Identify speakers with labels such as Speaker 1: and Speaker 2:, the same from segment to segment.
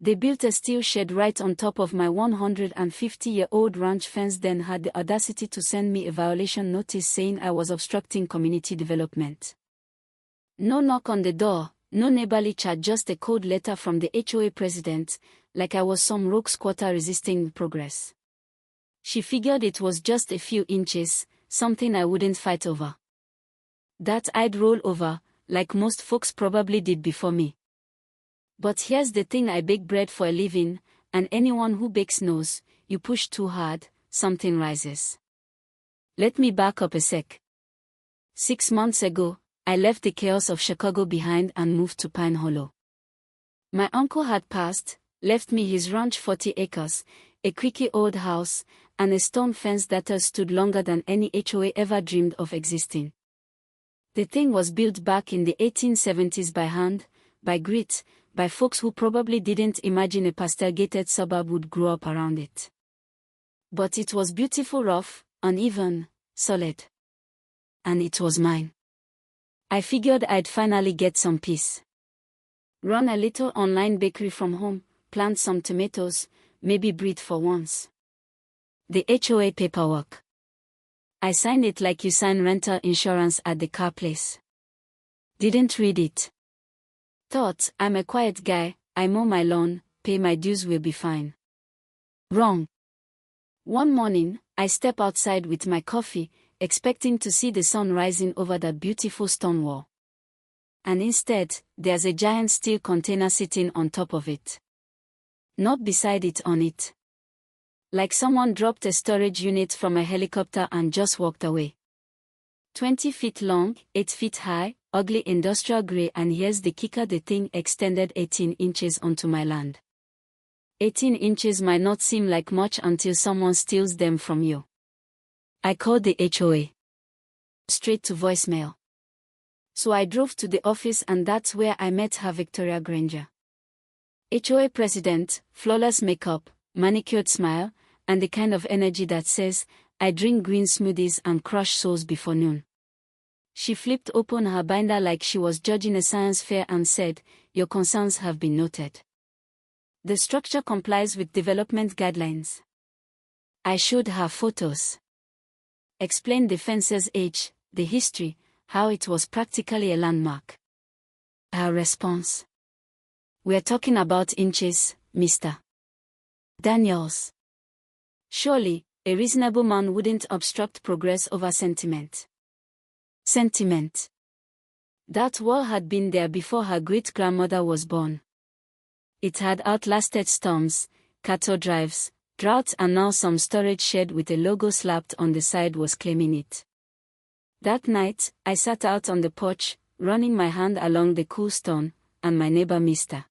Speaker 1: They built a steel shed right on top of my 150-year-old ranch fence, then had the audacity to send me a violation notice saying I was obstructing community development. No knock on the door, no neighborly chat, just a cold letter from the HOA president, like I was some rogue squatter resisting progress. She figured it was just a few inches, something I wouldn't fight over. That I'd roll over, like most folks probably did before me. But here's the thing, I bake bread for a living, and anyone who bakes knows, you push too hard, something rises. Let me back up a sec. 6 months ago, I left the chaos of Chicago behind and moved to Pine Hollow. My uncle had passed, left me his ranch, 40 acres, a creaky old house, and a stone fence that has stood longer than any HOA ever dreamed of existing. The thing was built back in the 1870s by hand, by grit, by folks who probably didn't imagine a pastel-gated suburb would grow up around it. But it was beautiful, rough, uneven, solid. And it was mine. I figured I'd finally get some peace. Run a little online bakery from home, plant some tomatoes, maybe breathe for once. The HOA paperwork. I signed it like you sign rental insurance at the car place. Didn't read it. Thought, I'm a quiet guy, I mow my lawn, pay my dues, will be fine. Wrong. One morning, I step outside with my coffee, expecting to see the sun rising over that beautiful stone wall. And instead, there's a giant steel container sitting on top of it. Not beside it, on it. Like someone dropped a storage unit from a helicopter and just walked away. 20 feet long, 8 feet high, ugly industrial gray, and here's the kicker, the thing extended 18 inches onto my land. 18 inches might not seem like much until someone steals them from you. I called the HOA. Straight to voicemail. So I drove to the office, and that's where I met her, Victoria Granger. HOA president, flawless makeup, manicured smile, and the kind of energy that says, I drink green smoothies and crush souls before noon. She flipped open her binder like she was judging a science fair and said, your concerns have been noted. The structure complies with development guidelines. I showed her photos. Explained the fence's age, the history, how it was practically a landmark. Her response. We're talking about inches, Mr. Daniels. Surely, a reasonable man wouldn't obstruct progress over sentiment. Sentiment. That wall had been there before her great-grandmother was born. It had outlasted storms, cattle drives, drought, and now some storage shed with a logo slapped on the side was claiming it. That night, I sat out on the porch, running my hand along the cool stone, and my neighbor Mr.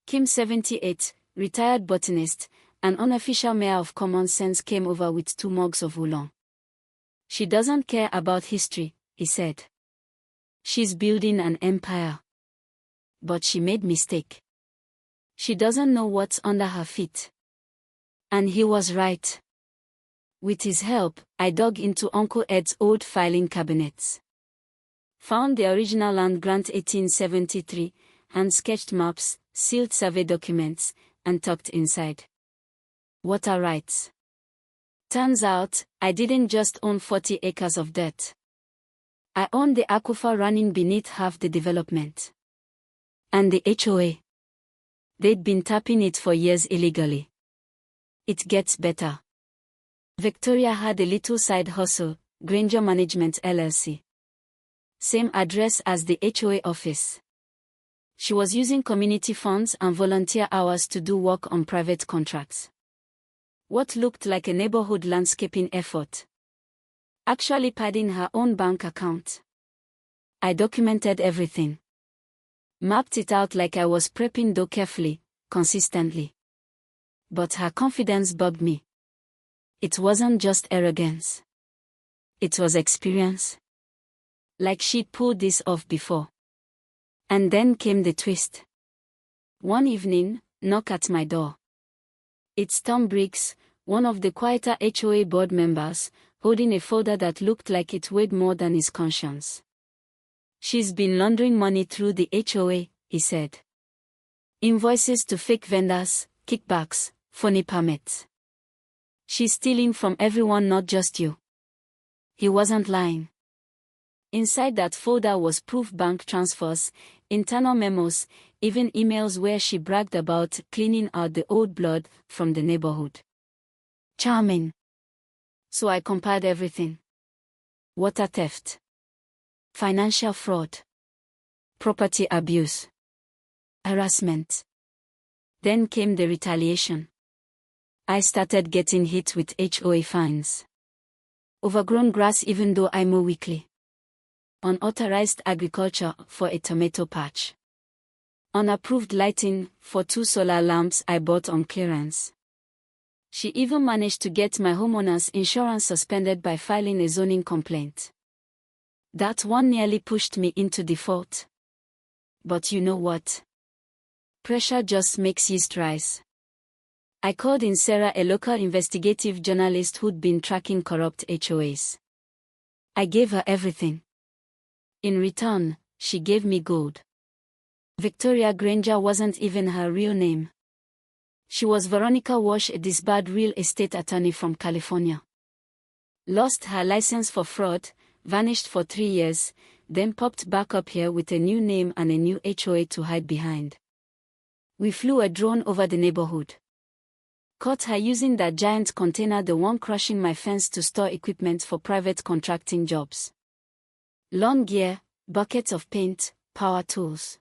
Speaker 1: Kim, 78, retired botanist, an unofficial mayor of common sense, came over with 2 mugs of oolong. She doesn't care about history, he said. She's building an empire. But she made mistake. She doesn't know what's under her feet. And he was right. With his help, I dug into Uncle Ed's old filing cabinets. Found the original land grant 1873, hand-sketched maps, sealed survey documents, and tucked inside. Water rights. Turns out, I didn't just own 40 acres of dirt. I owned the aquifer running beneath half the development. And the HOA. They'd been tapping it for years illegally. It gets better. Victoria had a little side hustle, Granger Management LLC. Same address as the HOA office. She was using community funds and volunteer hours to do work on private contracts. What looked like a neighborhood landscaping effort. Actually padding her own bank account. I documented everything. Mapped it out like I was prepping dough carefully, consistently. But her confidence bugged me. It wasn't just arrogance. It was experience. Like she'd pulled this off before. And then came the twist. One evening, knock at my door. It's Tom Briggs, one of the quieter HOA board members, holding a folder that looked like it weighed more than his conscience. She's been laundering money through the HOA, he said. Invoices to fake vendors, kickbacks, phony permits. She's stealing from everyone, not just you. He wasn't lying. Inside that folder was proof, bank transfers, internal memos, even emails where she bragged about cleaning out the old blood from the neighborhood. Charming. So I compared everything. Water theft. Financial fraud. Property abuse. Harassment. Then came the retaliation. I started getting hit with HOA fines. Overgrown grass even though I mow weekly. Unauthorized agriculture for a tomato patch. Unapproved lighting for 2 solar lamps I bought on clearance. She even managed to get my homeowner's insurance suspended by filing a zoning complaint. That one nearly pushed me into default. But you know what? Pressure just makes yeast rise. I called in Sarah, a local investigative journalist who'd been tracking corrupt HOAs. I gave her everything. In return, she gave me gold. Victoria Granger wasn't even her real name. She was Veronica Walsh, a disbarred real estate attorney from California. Lost her license for fraud, vanished for 3 years, then popped back up here with a new name and a new HOA to hide behind. We flew a drone over the neighborhood. Caught her using that giant container, the one crushing my fence, to store equipment for private contracting jobs. Lawn gear, buckets of paint, power tools.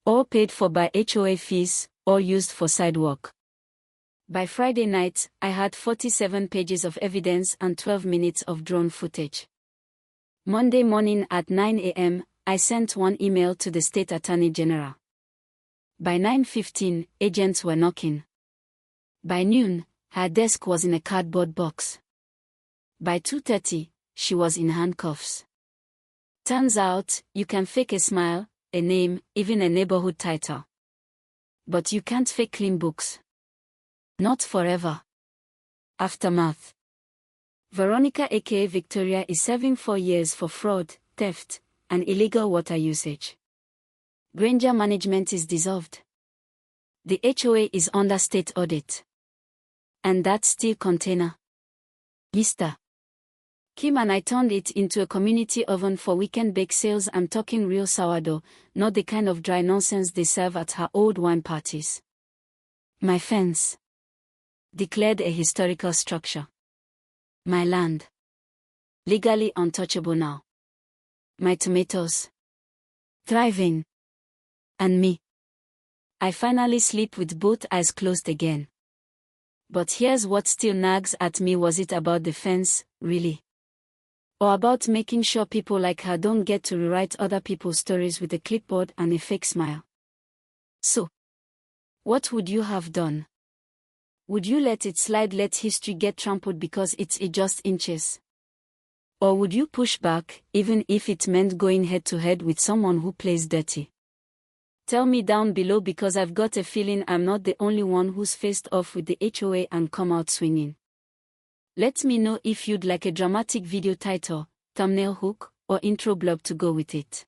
Speaker 1: All paid for by HOA fees, all used for sidewalk. By Friday night, I had 47 pages of evidence and 12 minutes of drone footage. Monday morning at 9 a.m., I sent one email to the State Attorney General. By 9:15, agents were knocking. By noon, her desk was in a cardboard box. By 2:30, she was in handcuffs. Turns out, you can fake a smile, a name, even a neighborhood title. But you can't fake clean books. Not forever. Aftermath. Veronica aka Victoria is serving 4 years for fraud, theft, and illegal water usage. Granger management is dissolved. The HOA is under state audit. And that steel container. Easter. Kim and I turned it into a community oven for weekend bake sales. I'm talking real sourdough, not the kind of dry nonsense they serve at her old wine parties. My fence. Declared a historical structure. My land. Legally untouchable now. My tomatoes. Thriving. And me. I finally sleep with both eyes closed again. But here's what still nags at me: was it about the fence, really? Or about making sure people like her don't get to rewrite other people's stories with a clipboard and a fake smile? So, what would you have done? Would you let it slide, let history get trampled because it's just inches? Or would you push back, even if it meant going head-to-head with someone who plays dirty? Tell me down below, because I've got a feeling I'm not the only one who's faced off with the HOA and come out swinging. Let me know if you'd like a dramatic video title, thumbnail hook, or intro blurb to go with it.